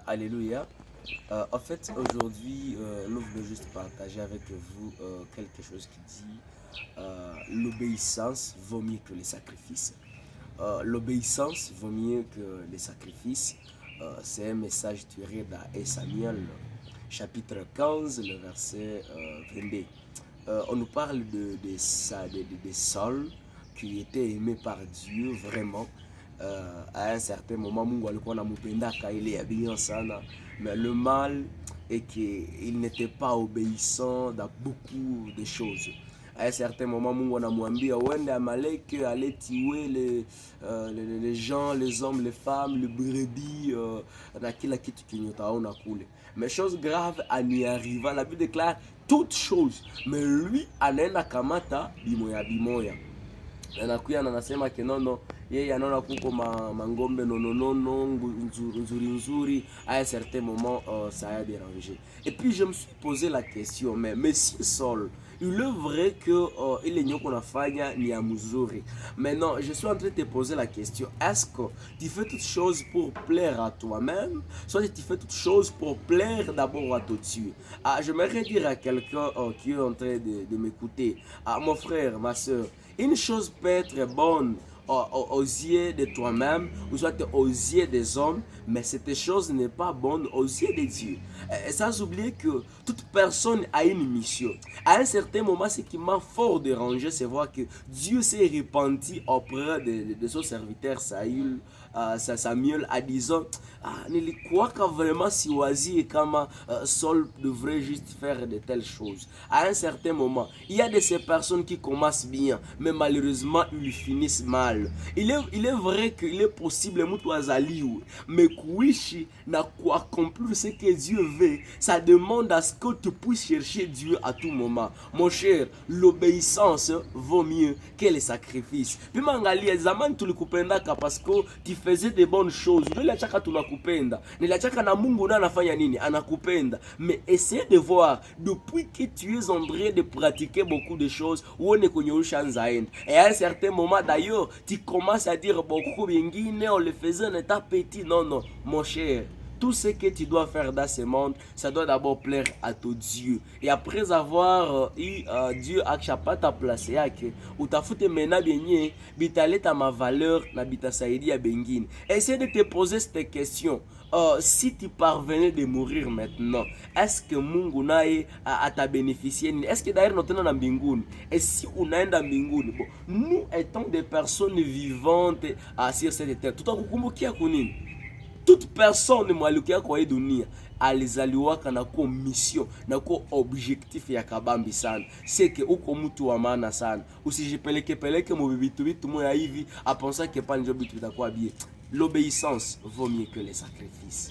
Alléluia. En fait, aujourd'hui, nous voulons juste partager avec vous quelque chose qui dit l'obéissance vaut mieux que les sacrifices. L'obéissance vaut mieux que les sacrifices. C'est un message tiré dans Samuel, chapitre 15, le verset 22. On nous parle de Saul qui était aimé par Dieu vraiment. À un certain moment, Mungu alikuwa anampendaka ile ya bien sana, mais le mal est qu'il n'était pas obéissant dans beaucoup de choses. À un certain moment, Mungu anamwambia uende Amalek, allez tuer les gens, les hommes, les femmes, les brebis, na kila kitu kenye utaona kule. Mais chose grave ani arriva, la Bible déclare toutes choses, mais lui anaenda kamata bimoya bimoya. Anakuya na anasema ke nono yeye anaona kuko mangombe nononono nzuri nzuri. À un certain moment ça a dérangé. Et puis je me suis posé la question, mais si Saul, il est vrai que il est nyoko nafanya ni ya mzuri. Maintenant, je suis en train de te poser la question, est-ce que tu fais toutes choses pour plaire à toi-même, soit tu fais toutes choses pour plaire d'abord à ton Dieu? J'aimerais dire à quelqu'un qui est en train de m'écouter, mon frère, ma soeur, une chose peut être bonne aux yeux de toi-même, ou soit aux yeux des hommes, mais cette chose n'est pas bonne aux yeux de Dieu. Et sans oublier que toute personne a une mission. À un certain moment, ce qui m'a fort dérangé, c'est voir que Dieu s'est repenti auprès de son serviteur Samuel, en disant nilikuwaka vraiment siwazi kama Saul devrait juste faire de telles choses. À un certain moment, il y a de ces personnes qui commencent bien, mais malheureusement, ils finissent mal. Il est vrai qu'il est possible mtu azaliwe, mais kuishi na accomplir ce que Dieu veut, ça demande à ce que tu puisses chercher Dieu à tout moment. Mon cher, l'obéissance vaut mieux que les sacrifices. Puis mangalia zamani tulikupendaka parce que tu faisais de bonnes choses. Niliachaka tunakupenda. Niliachaka na Mungu na anafanya nini? Anakupenda. Mais essaie de voir, depuis que tu es en train de pratiquer beaucoup de choses, uone kwenye ushaanzaenda. Et à un certain moment d'ailleurs, tu commences à dire beaucoup bingine, on le faisait en état petit. Non, non, mon cher. Tout ce que tu dois faire dans ce monde, ça doit d'abord plaire à ton Dieu. Et après avoir eu Dieu akishapata place yake, utafute mena benye bitaleta ma valeur na bitasaidia bengine. Essaie de te poser cette question. Si tu parvenais de mourir maintenant, est-ce que Mungu naye ata bénéficié? Est-ce que d'ailleurs nous na mbinguni? Et si unaenda mbinguni, bon, nous étant des personnes vivantes sur cette terre, tutakukumbukia kunini? Toute personne mwalukia kwa hii dunia alizaliwaka na ko mission na ko objectif ya kabambi sana. Seke uko mtu wa maana sana. Usijipeleke peleke mu bitu moya hivi a penser que pas njo bitu bitakuwa bien. L'obéissance vaut mieux que les sacrifices.